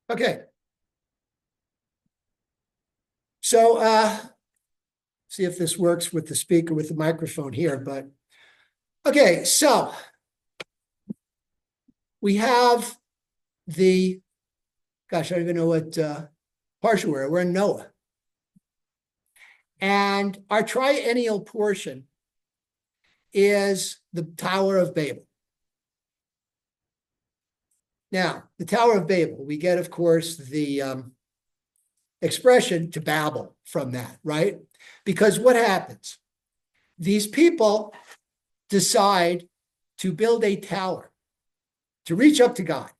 Okay. So see if this works with the speaker with the microphone here, but okay, so we have gosh, I don't even know what partial we're in Noah. And our triennial portion is the Tower of Babel. Now, the Tower of Babel, we get, of course, the expression to babble from that, right? Because what happens? These people decide to build a tower to reach up to God.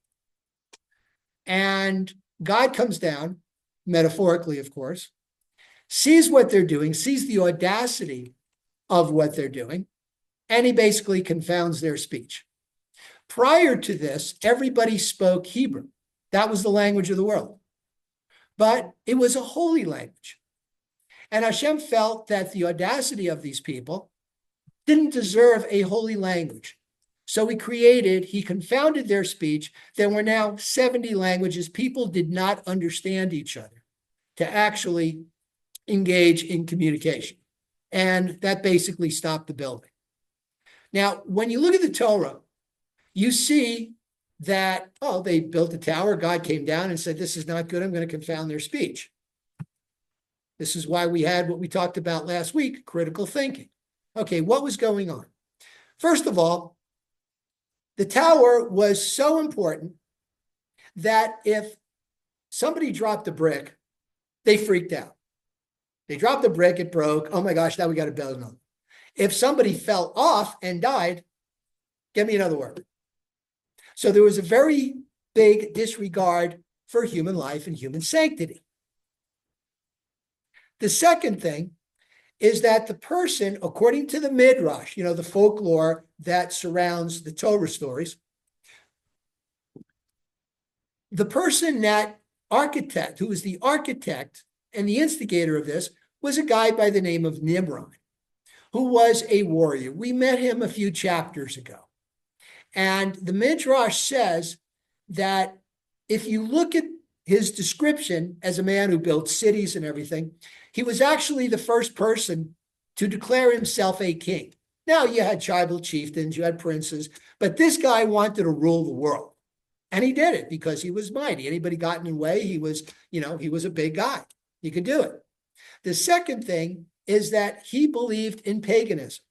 And God comes down, metaphorically, of course, sees what they're doing, sees the audacity of what they're doing, and he basically confounds their speech. Prior to this, everybody spoke Hebrew. That was the language of the world. But it was a holy language. And Hashem felt that the audacity of these people didn't deserve a holy language. So he confounded their speech. There were now 70 languages. People did not understand each other to actually engage in communication. And that basically stopped the building. Now, when you look at the Torah, you see that, they built a tower. God came down and said, this is not good. I'm going to confound their speech. This is why we had what we talked about last week, critical thinking. Okay, what was going on? First of all, the tower was so important that if somebody dropped a brick, they freaked out. They dropped the brick, it broke. Oh my gosh, now we got to build another. If somebody fell off and died, get me another word. So there was a very big disregard for human life and human sanctity. The second thing is that the person, according to the Midrash, the folklore that surrounds the Torah stories, the person who was the architect and the instigator of this, was a guy by the name of Nimrod, who was a warrior. We met him a few chapters ago. And the Midrash says that if you look at his description as a man who built cities and everything, he was actually the first person to declare himself a king. Now, you had tribal chieftains, you had princes, but this guy wanted to rule the world. And he did it because he was mighty. Anybody got in the way, he was a big guy. He could do it. The second thing is that he believed in paganism.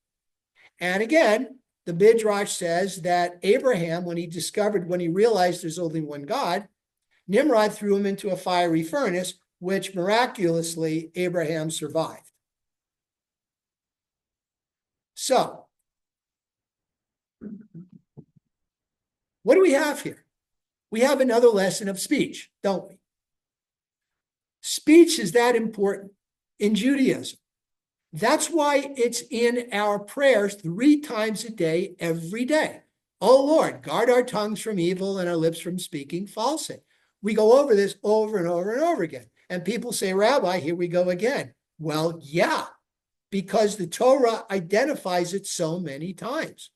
And again, the Midrash says that Abraham, when he realized there's only one God, Nimrod threw him into a fiery furnace, which miraculously Abraham survived. So, what do we have here? We have another lesson of speech, don't we? Speech is that important in Judaism. That's why it's in our prayers 3 times a day, every day. Oh Lord, guard our tongues from evil and our lips from speaking falsehood. We go over this over and over and over again. And people say, Rabbi, here we go again. Well, yeah, because the Torah identifies it so many times.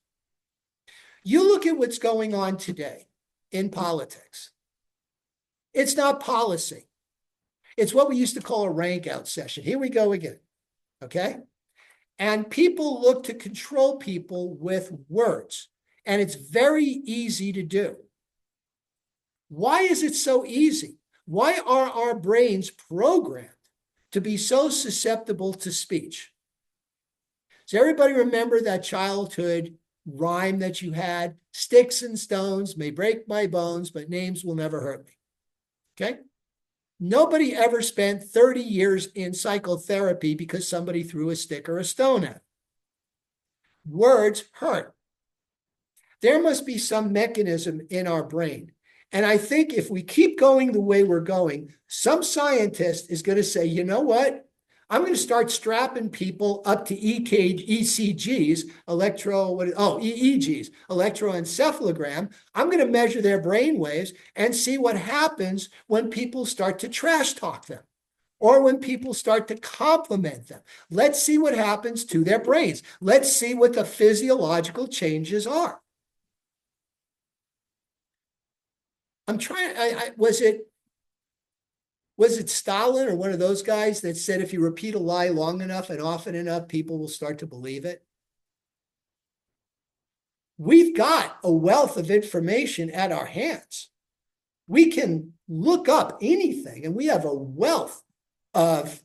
You look at what's going on today in politics. It's not policy. It's what we used to call a rank out session. Here we go again. Okay? And people look to control people with words. And it's very easy to do. Why is it so easy? Why are our brains programmed to be so susceptible to speech? Does everybody remember that childhood rhyme that you had? Sticks and stones may break my bones, but names will never hurt me. Okay? Nobody ever spent 30 years in psychotherapy because somebody threw a stick or a stone at them. Words hurt. There must be some mechanism in our brain. And I think if we keep going the way we're going, some scientist is going to say, you know what? I'm going to start strapping people up to ECGs, EEGs, electroencephalogram. I'm going to measure their brain waves and see what happens when people start to trash talk them or when people start to compliment them. Let's see what happens to their brains. Let's see what the physiological changes are. I'm trying, was it Stalin or one of those guys that said if you repeat a lie long enough and often enough, people will start to believe it? We've got a wealth of information at our hands. We can look up anything, and we have a wealth of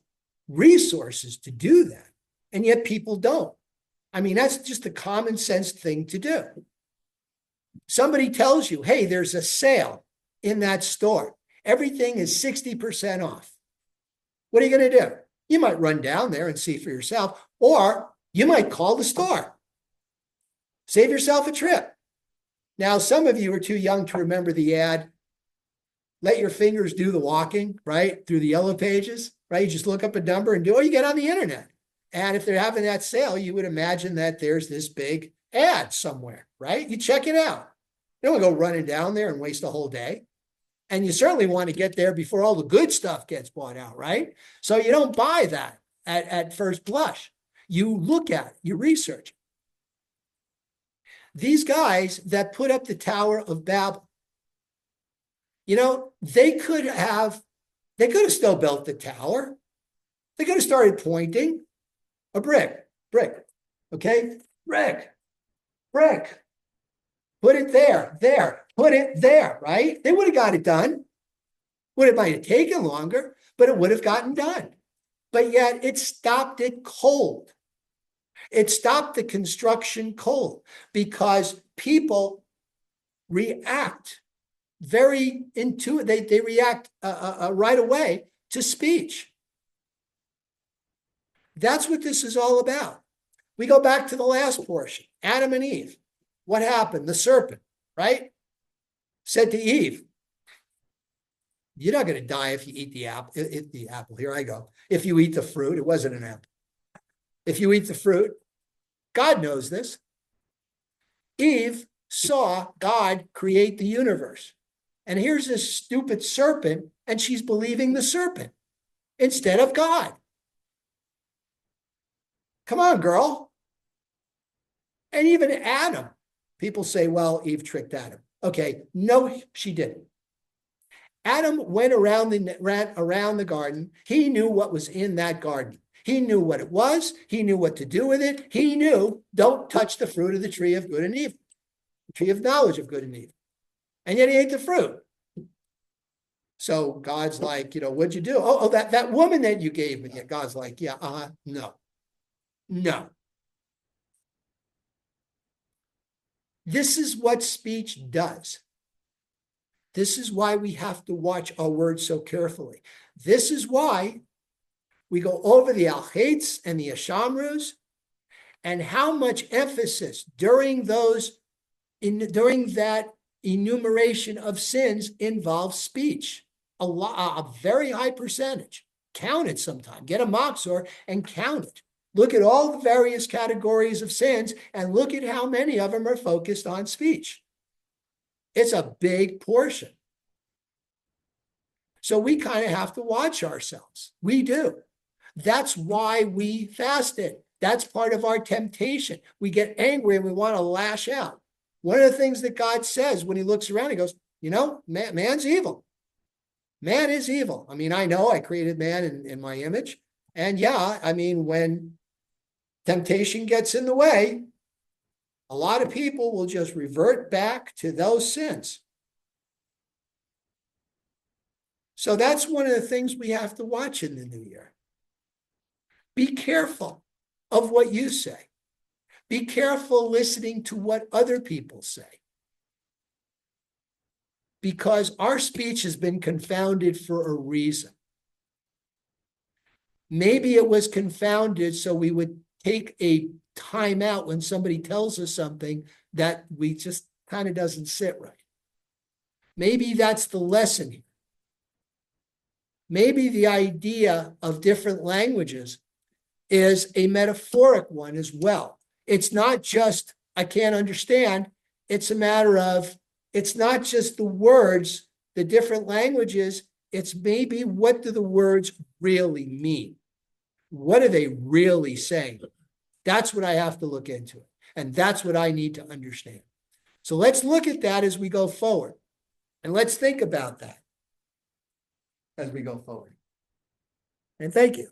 resources to do that. And yet people don't. I mean, that's just a common sense thing to do. Somebody tells you, hey, there's a sale in that store. Everything is 60% off. What are you going to do? You might run down there and see for yourself, or you might call the store. Save yourself a trip. Now, some of you are too young to remember the ad. Let your fingers do the walking, right? Through the yellow pages, right? You just look up a number and you get on the internet. And if they're having that sale, you would imagine that there's this big ad somewhere, right? You check it out. You don't want to go running down there and waste a whole day. And you certainly want to get there before all the good stuff gets bought out, right? So you don't buy that at first blush. You look at it, you research. These guys that put up the Tower of Babel, they could have still built the tower. They could have started pointing a brick, okay? Brick. Put it there, put it there, right? They would have got it done. It might have taken longer, but it would have gotten done. But yet it stopped it cold. It stopped the construction cold because people react very intuitive. They react right away to speech. That's what this is all about. We go back to the last portion, Adam and Eve. What happened? The serpent, right? Said to Eve, you're not going to die if you eat the apple. Here I go. If you eat the fruit, it wasn't an apple. If you eat the fruit, God knows this. Eve saw God create the universe. And here's this stupid serpent, and she's believing the serpent instead of God. Come on, girl. And even Adam. People say, well, Eve tricked Adam. Okay, no, she didn't. Adam went around the garden. He knew what was in that garden. He knew what it was. He knew what to do with it. He knew, don't touch the fruit of the tree of good and evil, the tree of knowledge of good and evil. And yet he ate the fruit. So God's like, what'd you do? Oh, that woman that you gave me. And God's like, yeah, no. This is what speech does. This is why we have to watch our words so carefully. This is why we go over the al-Hates and the Ashamrus and how much emphasis during that enumeration of sins involves speech. A very high percentage. Count it sometime. Get a Moxor and count it. Look at all the various categories of sins and look at how many of them are focused on speech. It's a big portion. So we kind of have to watch ourselves. We do. That's why we fasted. That's part of our temptation. We get angry and we want to lash out. One of the things that God says when he looks around, he goes, man's evil. Man is evil. I mean, I know I created man in my image. And when temptation gets in the way, a lot of people will just revert back to those sins. So that's one of the things we have to watch in the new year. Be careful of what you say. Be careful listening to what other people say. Because our speech has been confounded for a reason. Maybe it was confounded so we would take a time out when somebody tells us something that we just kind of doesn't sit right. Maybe that's the lesson here. maybe the idea of different languages is a metaphoric one as well. It's not just, I can't understand. It's a matter of, it's not just the words, the different languages. It's maybe what do the words really mean? What are they really saying? That's what I have to look into. And that's what I need to understand. So let's look at that as we go forward. And let's think about that as we go forward. And thank you.